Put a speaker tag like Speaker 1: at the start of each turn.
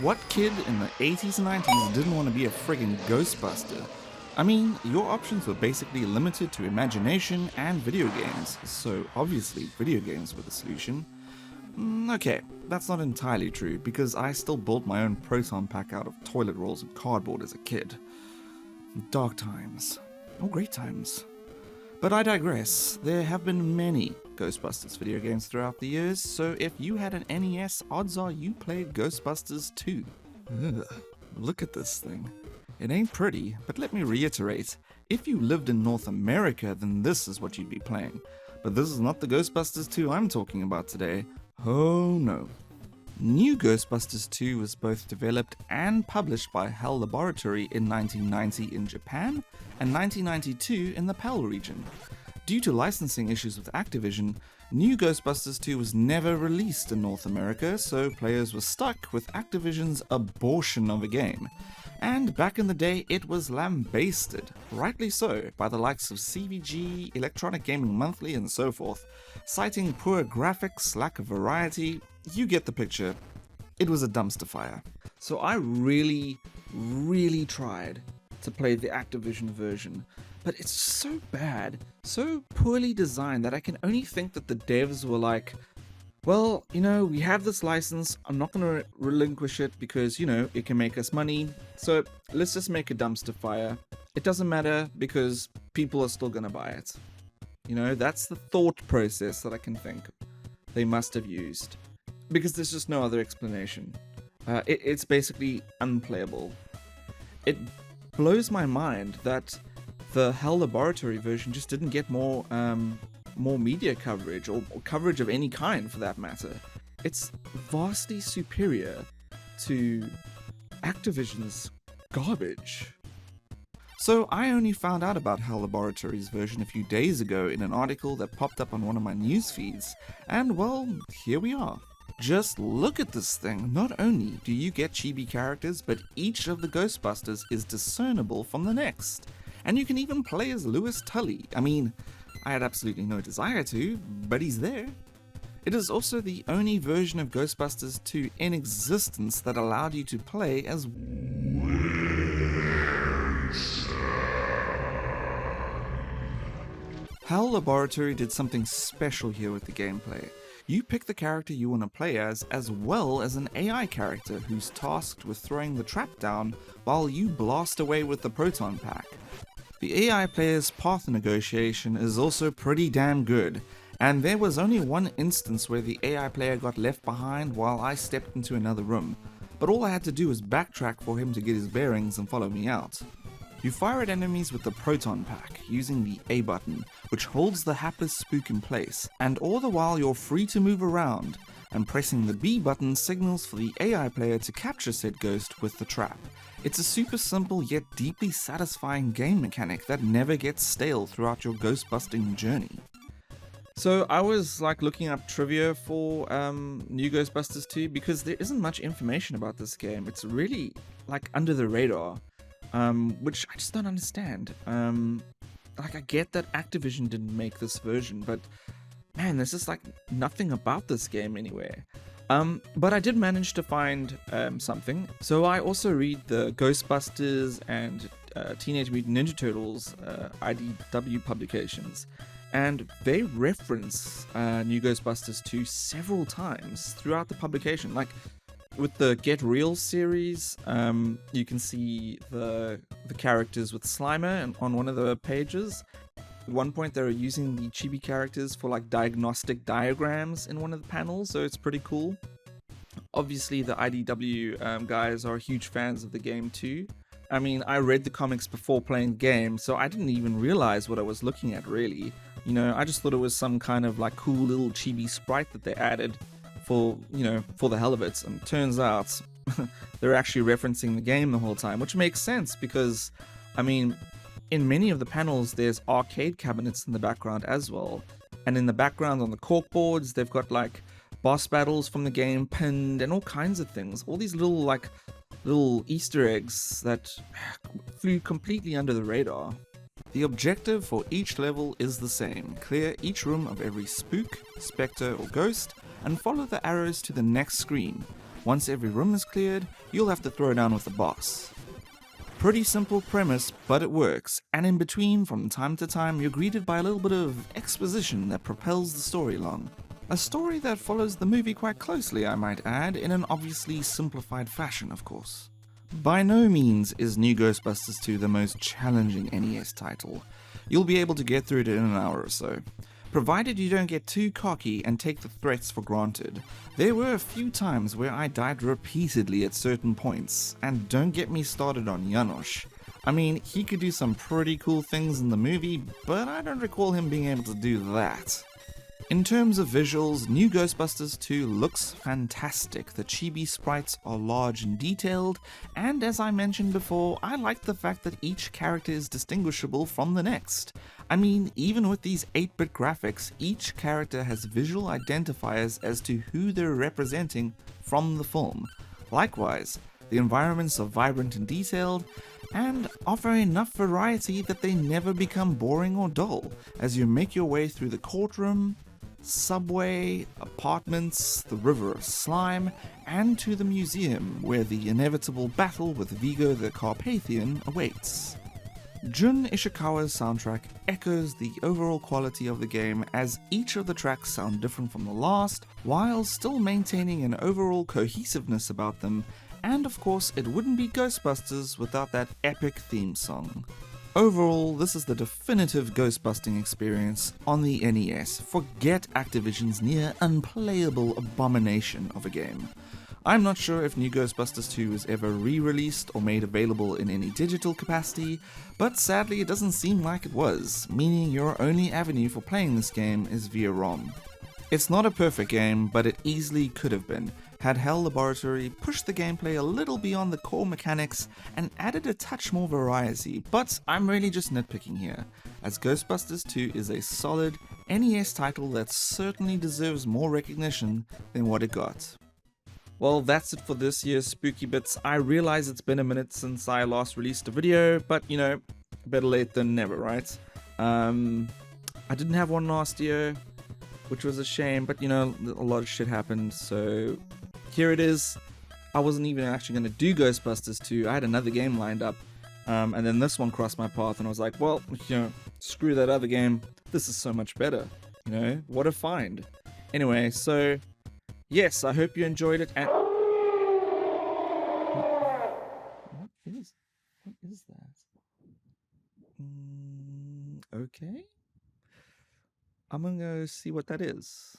Speaker 1: What kid in the 80s and 90s didn't want to be a friggin' Ghostbuster? I mean, your options were basically limited to imagination and video games, so obviously video games were the solution. Okay, that's not entirely true, because I still built my own proton pack out of toilet rolls and cardboard as a kid. Dark times. Oh, great times. But I digress. There have been many Ghostbusters video games throughout the years, so if you had an NES, odds are you played Ghostbusters too. Ugh, look at this thing. It ain't pretty, but let me reiterate, if you lived in North America, then this is what you'd be playing. But this is not the Ghostbusters 2 I'm talking about today. Oh no. New Ghostbusters 2 was both developed and published by HAL Laboratory in 1990 in Japan and 1992 in the PAL region. Due to licensing issues with Activision, New Ghostbusters 2 was never released in North America, so players were stuck with Activision's abortion of a game. And back in the day, it was lambasted, rightly so, by the likes of CVG, Electronic Gaming Monthly, and so forth, citing poor graphics, lack of variety. You get the picture. It was a dumpster fire. So I really tried to play the Activision version, but it's so bad, so poorly designed that I can only think that the devs were like, well, we have this license, I'm not going to relinquish it because, it can make us money, so let's just make a dumpster fire. It doesn't matter because people are still going to buy it. That's the thought process that I can think they must have used. Because there's just no other explanation. It's basically unplayable. It blows my mind that the HAL Laboratory version just didn't get more media coverage, or coverage of any kind for that matter. It's vastly superior to Activision's garbage. So I only found out about HAL Laboratory's version a few days ago in an article that popped up on one of my news feeds, and well, here we are. Just look at this thing. Not only do you get chibi characters, but each of the Ghostbusters is discernible from the next. And you can even play as Louis Tully. I mean, I had absolutely no desire to, but he's there. It is also the only version of Ghostbusters 2 in existence that allowed you to play as HAL Laboratory did something special here with the gameplay. You pick the character you want to play as well as an AI character who's tasked with throwing the trap down while you blast away with the proton pack. The AI player's path negotiation is also pretty damn good, and there was only one instance where the AI player got left behind while I stepped into another room, but all I had to do was backtrack for him to get his bearings and follow me out. You fire at enemies with the proton pack, using the A button, which holds the hapless spook in place, and all the while you're free to move around, and pressing the B button signals for the AI player to capture said ghost with the trap. It's a super simple yet deeply satisfying game mechanic that never gets stale throughout your ghostbusting journey. So I was looking up trivia for New Ghostbusters 2 because there isn't much information about this game. It's really under the radar. Which I just don't understand. I get that Activision didn't make this version, but man, there's just nothing about this game anywhere. But I did manage to find something. So I also read the Ghostbusters and Teenage Mutant Ninja Turtles IDW publications, and they reference New Ghostbusters 2 several times throughout the publication. With the Get Real series, you can see the characters with Slimer on one of the pages. At one point, they were using the chibi characters for diagnostic diagrams in one of the panels, so it's pretty cool. Obviously, the IDW guys are huge fans of the game too. I mean, I read the comics before playing the game, so I didn't even realize what I was looking at, really. I just thought it was some kind of cool little chibi sprite that they added for the hell of it, and turns out they're actually referencing the game the whole time, which makes sense because, I mean, in many of the panels there's arcade cabinets in the background as well, and in the background on the corkboards they've got boss battles from the game pinned and all kinds of things, all these little Easter eggs that flew completely under the radar. The objective for each level is the same: clear each room of every spook, spectre or ghost, and follow the arrows to the next screen. Once every room is cleared, you'll have to throw down with the boss. Pretty simple premise, but it works, and in between, from time to time, you're greeted by a little bit of exposition that propels the story along. A story that follows the movie quite closely, I might add, in an obviously simplified fashion, of course. By no means is New Ghostbusters 2 the most challenging NES title. You'll be able to get through it in an hour or so, provided you don't get too cocky and take the threats for granted. There were a few times where I died repeatedly at certain points, and don't get me started on Janosch. I mean, he could do some pretty cool things in the movie, but I don't recall him being able to do that. In terms of visuals, New Ghostbusters 2 looks fantastic. The chibi sprites are large and detailed, and as I mentioned before, I like the fact that each character is distinguishable from the next. I mean, even with these 8-bit graphics, each character has visual identifiers as to who they're representing from the film. Likewise, the environments are vibrant and detailed, and offer enough variety that they never become boring or dull, as you make your way through the courtroom, subway, apartments, the river of slime, and to the museum where the inevitable battle with Vigo the Carpathian awaits. Jun Ishikawa's soundtrack echoes the overall quality of the game, as each of the tracks sound different from the last, while still maintaining an overall cohesiveness about them, and of course it wouldn't be Ghostbusters without that epic theme song. Overall, this is the definitive Ghostbusting experience on the NES. Forget Activision's near unplayable abomination of a game. I'm not sure if New Ghostbusters 2 is ever re-released or made available in any digital capacity, but sadly it doesn't seem like it was, meaning your only avenue for playing this game is via ROM. It's not a perfect game, but it easily could have been, had Hell Laboratory pushed the gameplay a little beyond the core mechanics and added a touch more variety, but I'm really just nitpicking here, as Ghostbusters 2 is a solid NES title that certainly deserves more recognition than what it got. Well, that's it for this year's Spooky Bits. I realize it's been a minute since I last released a video, but you know, better late than never, right? I didn't have one last year, which was a shame, but you know, a lot of shit happened, so here it is. I wasn't even actually going to do Ghostbusters 2, I had another game lined up, and then this one crossed my path, and I was like, well, you know, screw that other game, this is so much better, you know, what a find. Anyway, so, yes, I hope you enjoyed it, and... What is that? Okay. I'm gonna go see what that is.